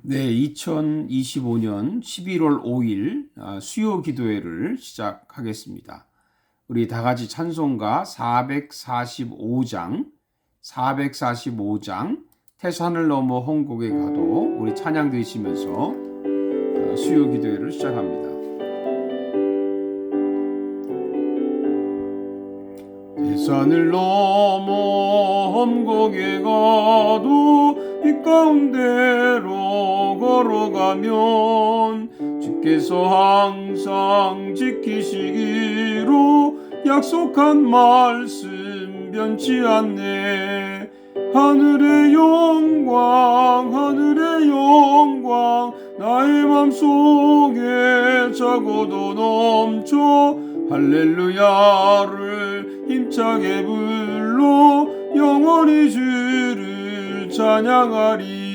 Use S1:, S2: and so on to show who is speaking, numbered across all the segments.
S1: 네, 2025년 11월 5일 수요 기도회를 시작하겠습니다. 우리 다 같이 찬송가 445장 태산을 넘어 홍곡에 가도 우리 찬양 드시면서 수요 기도회를 시작합니다. 태산을 넘어 홍곡에 가도 이 가운데로 걸어가면 주께서 항상 지키시기로 약속한 말씀 변치 않네. 하늘의 영광 나의 맘속에 차고도 넘쳐 할렐루야를 힘차게 불러 영원히 주를 찬양하리.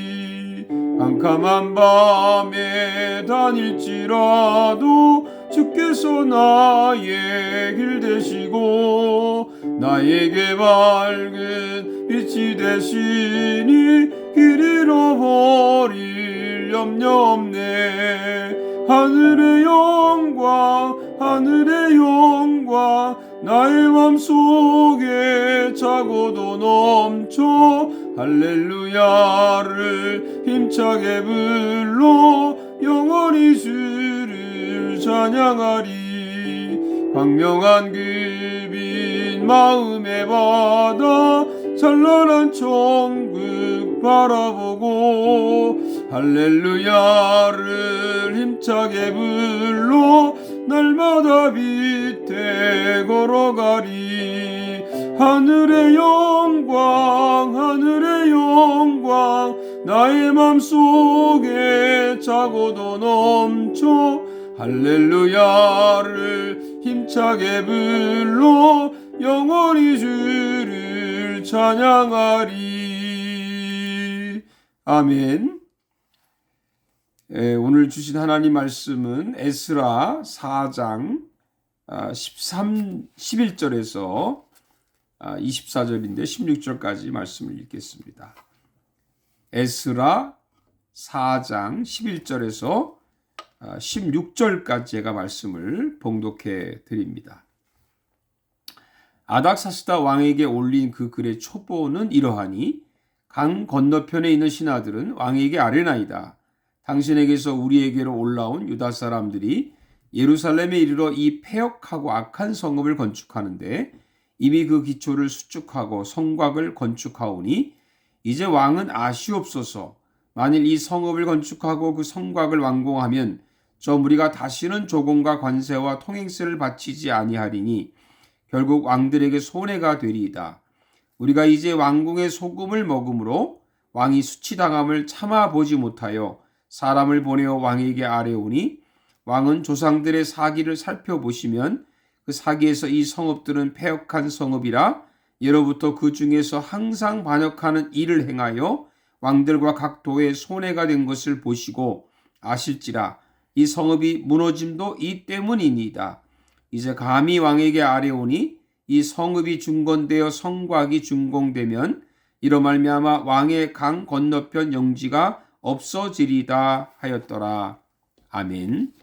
S1: 캄캄한 밤에 다닐지라도 주께서 나의 길 되시고 나에게 밝은 빛이 되시니 길 잃어버릴 염려 없네. 하늘의 영광 나의 맘속에 차고도 넘쳐 할렐루야를 힘차게 불러 영원히 주를 찬양하리. 광명한 그 빛 마음에 받아 찬란한 천국 바라보고 할렐루야를 힘차게 불러 날마다 빛에 걸어가리. 하늘의 영광 나의 맘속에 차고도 넘쳐 할렐루야를 힘차게 불러 영원히 주를 찬양하리. 아멘. 오늘 주신 하나님 말씀은 에스라 4장 11절에서 24절인데 16절까지 말씀을 읽겠습니다. 에스라 4장 11절에서 16절까지 제가 말씀을 봉독해 드립니다. 아닥사스다 왕에게 올린 그 글의 초보는 이러하니 강 건너편에 있는 신하들은 왕에게 아뢰나이다. 당신에게서 우리에게로 올라온 유다 사람들이 예루살렘에 이르러 이 패역하고 악한 성읍을 건축하는데 이미 그 기초를 수축하고 성곽을 건축하오니 이제 왕은 아시옵소서. 만일 이 성읍을 건축하고 그 성곽을 완공하면 저 무리가 다시는 조공과 관세와 통행세를 바치지 아니하리니 결국 왕들에게 손해가 되리이다. 우리가 이제 왕궁의 소금을 먹음으로 왕이 수치당함을 참아보지 못하여 사람을 보내어 왕에게 아뢰오니 왕은 조상들의 사기를 살펴보시면 그 사기에서 이 성읍들은 패역한 성읍이라 예로부터 그 중에서 항상 반역하는 일을 행하여 왕들과 각 도에 손해가 된 것을 보시고 아실지라 이 성읍이 무너짐도 이 때문이니이다. 이제 감히 왕에게 아뢰오니 이 성읍이 중건되어 성곽이 준공되면 이로 말미암아 왕의 강 건너편 영지가 없어지리다 하였더라. 아멘.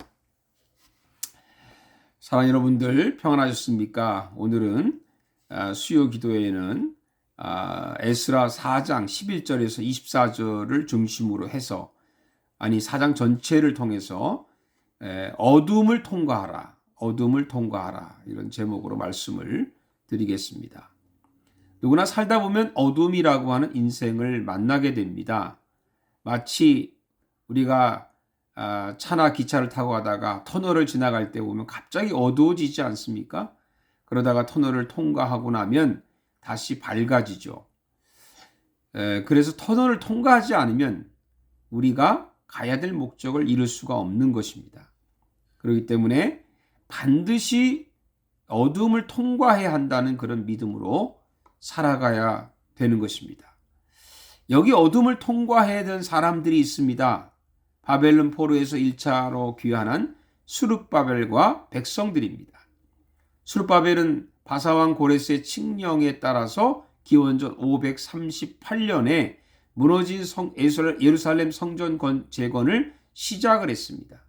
S1: 사랑하는 여러분들 평안하셨습니까? 오늘은 수요 기도회에는 에스라 4장 11절에서 24절을 중심으로 해서 4장 전체를 통해서 어둠을 통과하라 이런 제목으로 말씀을 드리겠습니다. 누구나 살다 보면 어둠이라고 하는 인생을 만나게 됩니다. 마치 우리가 차나 기차를 타고 가다가 터널을 지나갈 때 보면 갑자기 어두워지지 않습니까? 그러다가 터널을 통과하고 나면 다시 밝아지죠. 그래서 터널을 통과하지 않으면 우리가 가야 될 목적을 이룰 수가 없는 것입니다. 그렇기 때문에 반드시 어둠을 통과해야 한다는 그런 믿음으로 살아가야 되는 것입니다. 여기 어둠을 통과해야 되는 사람들이 있습니다. 바벨론 포로에서 1차로 귀환한 수룹바벨과 백성들입니다. 수룹바벨은 바사왕 고레스의 칙령에 따라서 기원전 538년에 무너진 예루살렘 성전 재건을 시작을 했습니다.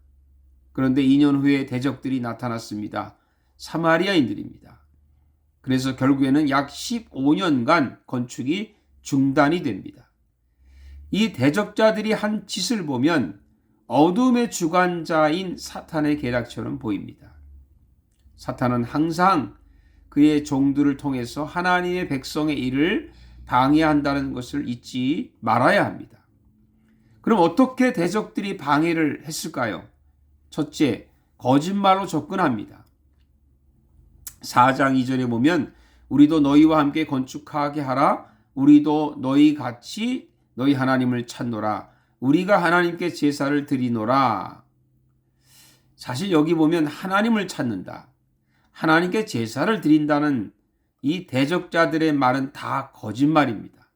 S1: 그런데 2년 후에 대적들이 나타났습니다. 사마리아인들입니다. 그래서 결국에는 약 15년간 건축이 중단이 됩니다. 이 대적자들이 한 짓을 보면 어둠의 주관자인 사탄의 계략처럼 보입니다. 사탄은 항상 그의 종들을 통해서 하나님의 백성의 일을 방해한다는 것을 잊지 말아야 합니다. 그럼 어떻게 대적들이 방해를 했을까요? 첫째, 거짓말로 접근합니다. 4장 2절에 보면 우리도 너희와 함께 건축하게 하라. 우리도 너희 같이 너희 하나님을 찾노라. 우리가 하나님께 제사를 드리노라. 사실 여기 보면 하나님을 찾는다, 하나님께 제사를 드린다는 이 대적자들의 말은 다 거짓말입니다.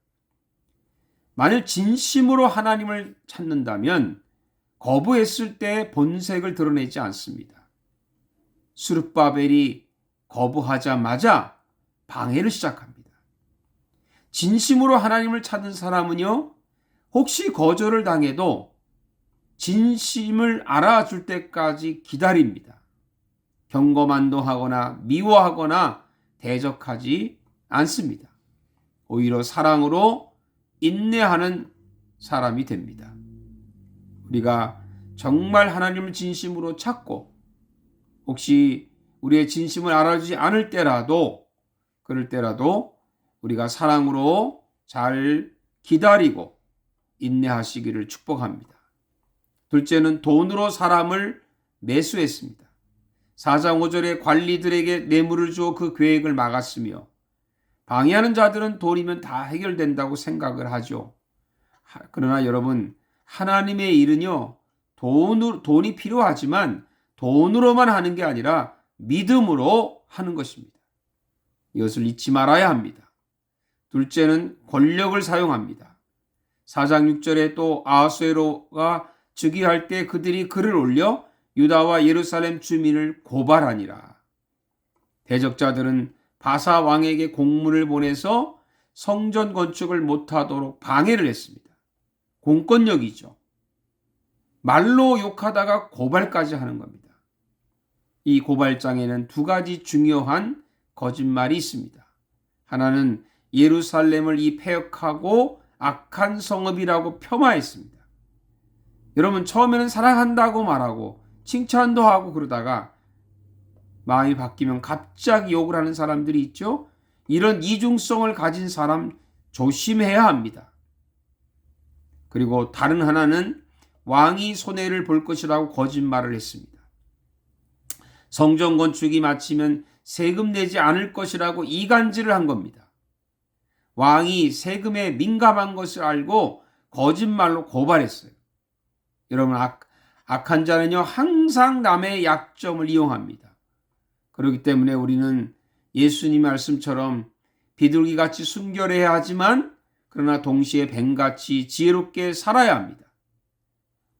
S1: 만일 진심으로 하나님을 찾는다면 거부했을 때 본색을 드러내지 않습니다. 스룹바벨이 거부하자마자 방해를 시작합니다. 진심으로 하나님을 찾는 사람은요, 혹시 거절을 당해도 진심을 알아줄 때까지 기다립니다. 경거만동하거나 미워하거나 대적하지 않습니다. 오히려 사랑으로 인내하는 사람이 됩니다. 우리가 정말 하나님을 진심으로 찾고 혹시 우리의 진심을 알아주지 않을 때라도, 그럴 때라도 우리가 사랑으로 잘 기다리고 인내하시기를 축복합니다. 둘째는 돈으로 사람을 매수했습니다. 4장 5절에 관리들에게 뇌물을 주어 그 계획을 막았으며, 방해하는 자들은 돈이면 다 해결된다고 생각을 하죠. 그러나 여러분, 하나님의 일은요, 돈이 필요하지만 돈으로만 하는 게 아니라 믿음으로 하는 것입니다. 이것을 잊지 말아야 합니다. 둘째는 권력을 사용합니다. 4장 6절에 또 아하수에로가 즉위할 때 그들이 글을 올려 유다와 예루살렘 주민을 고발하니라. 대적자들은 바사 왕에게 공문을 보내서 성전 건축을 못하도록 방해를 했습니다. 공권력이죠. 말로 욕하다가 고발까지 하는 겁니다. 이 고발장에는 두 가지 중요한 거짓말이 있습니다. 하나는 예루살렘을 이 패역하고 악한 성읍이라고 폄하했습니다. 여러분, 처음에는 사랑한다고 말하고 칭찬도 하고 그러다가 마음이 바뀌면 갑자기 욕을 하는 사람들이 있죠. 이런 이중성을 가진 사람 조심해야 합니다. 그리고 다른 하나는 왕이 손해를 볼 것이라고 거짓말을 했습니다. 성전 건축이 마치면 세금 내지 않을 것이라고 이간질을 한 겁니다. 왕이 세금에 민감한 것을 알고 거짓말로 고발했어요. 여러분, 악한 자는요, 항상 남의 약점을 이용합니다. 그렇기 때문에 우리는 예수님 말씀처럼 비둘기같이 순결해야 하지만 그러나 동시에 뱀같이 지혜롭게 살아야 합니다.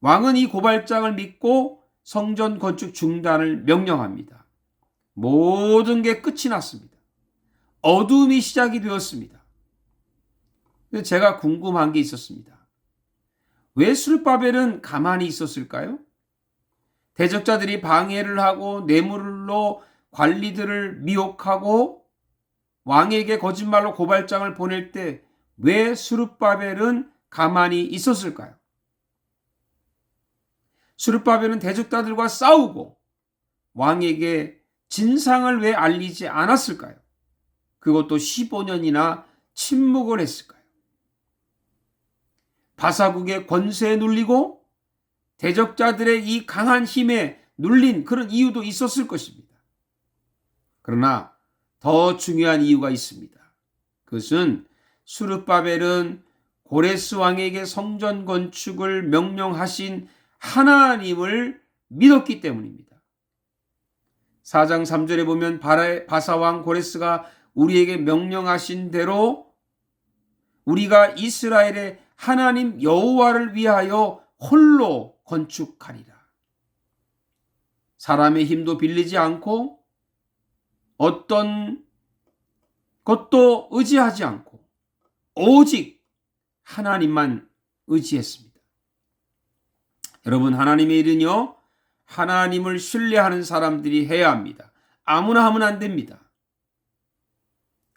S1: 왕은 이 고발장을 믿고 성전 건축 중단을 명령합니다. 모든 게 끝이 났습니다. 어둠이 시작이 되었습니다. 근데 제가 궁금한 게 있었습니다. 왜 스룹바벨은 가만히 있었을까요? 대적자들이 방해를 하고 뇌물로 관리들을 미혹하고 왕에게 거짓말로 고발장을 보낼 때 왜 스룹바벨은 가만히 있었을까요? 스룹바벨은 대적자들과 싸우고 왕에게 진상을 왜 알리지 않았을까요? 그것도 15년이나 침묵을 했을까요? 바사국의 권세에 눌리고 대적자들의 이 강한 힘에 눌린 그런 이유도 있었을 것입니다. 그러나 더 중요한 이유가 있습니다. 그것은 스룹바벨은 고레스 왕에게 성전 건축을 명령하신 하나님을 믿었기 때문입니다. 4장 3절에 보면 바사 왕 고레스가 우리에게 명령하신 대로 우리가 이스라엘의 하나님 여호와를 위하여 홀로 건축하리라. 사람의 힘도 빌리지 않고 어떤 것도 의지하지 않고 오직 하나님만 의지했습니다. 여러분, 하나님의 일은요, 하나님을 신뢰하는 사람들이 해야 합니다. 아무나 하면 안 됩니다.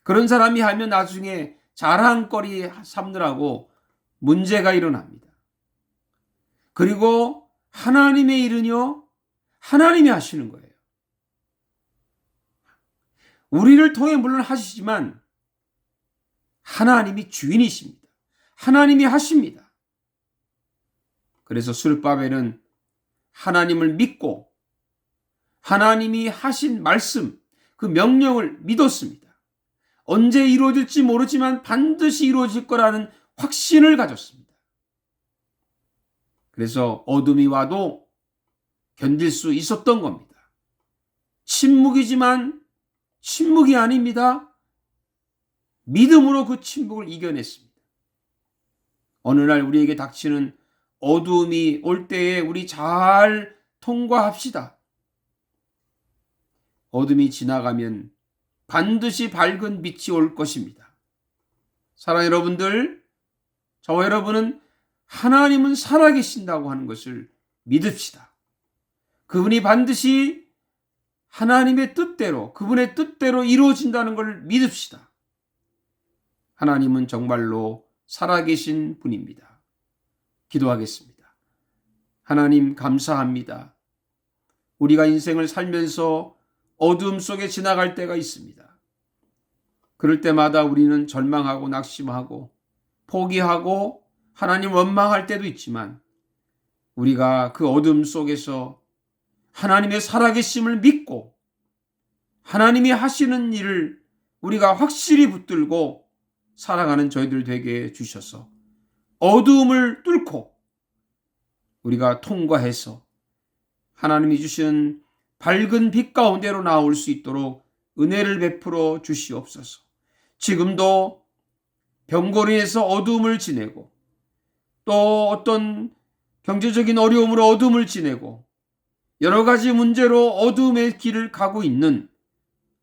S1: 그런 사람이 하면 나중에 자랑거리 삼느라고 문제가 일어납니다. 그리고 하나님의 일은요, 하나님이 하시는 거예요. 우리를 통해 물론 하시지만 하나님이 주인이십니다. 하나님이 하십니다. 그래서 스룹바벨은 하나님을 믿고 하나님이 하신 말씀, 그 명령을 믿었습니다. 언제 이루어질지 모르지만 반드시 이루어질 거라는 확신을 가졌습니다. 그래서 어둠이 와도 견딜 수 있었던 겁니다. 침묵이지만 침묵이 아닙니다. 믿음으로 그 침묵을 이겨냈습니다. 어느 날 우리에게 닥치는 어두움이 올 때에 우리 잘 통과합시다. 어둠이 지나가면 반드시 밝은 빛이 올 것입니다. 사랑하는 여러분들, 저와 여러분은 하나님은 살아계신다고 하는 것을 믿읍시다. 그분이 반드시 하나님의 뜻대로, 그분의 뜻대로 이루어진다는 것을 믿읍시다. 하나님은 정말로 살아계신 분입니다. 기도하겠습니다. 하나님, 감사합니다. 우리가 인생을 살면서 어두움 속에 지나갈 때가 있습니다. 그럴 때마다 우리는 절망하고 낙심하고 포기하고 하나님 원망할 때도 있지만, 우리가 그 어둠 속에서 하나님의 살아계심을 믿고 하나님이 하시는 일을 우리가 확실히 붙들고 살아가는 저희들 되게 해주셔서 어두움을 뚫고 우리가 통과해서 하나님이 주신 밝은 빛 가운데로 나올 수 있도록 은혜를 베풀어 주시옵소서. 지금도 병고로 인해서 어두움을 지내고 또 어떤 경제적인 어려움으로 어두움을 지내고 여러 가지 문제로 어두움의 길을 가고 있는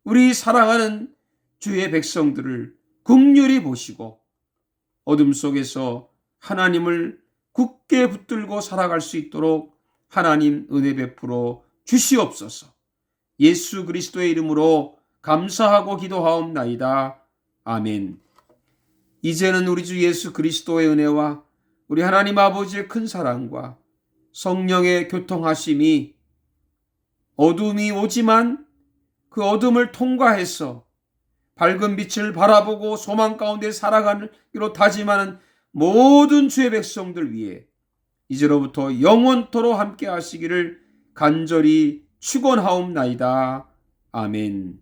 S1: 우리 사랑하는 주의 백성들을 긍휼히 보시고 어둠 속에서 하나님을 굳게 붙들고 살아갈 수 있도록 하나님 은혜 베풀어 주시옵소서. 예수 그리스도의 이름으로 감사하고 기도하옵나이다. 아멘. 이제는 우리 주 예수 그리스도의 은혜와 우리 하나님 아버지의 큰 사랑과 성령의 교통하심이 어둠이 오지만 그 어둠을 통과해서 밝은 빛을 바라보고 소망 가운데 살아가기로 다짐하는 모든 주의 백성들 위해 이제로부터 영원토록 함께 하시기를 간절히 축원하옵나이다. 아멘.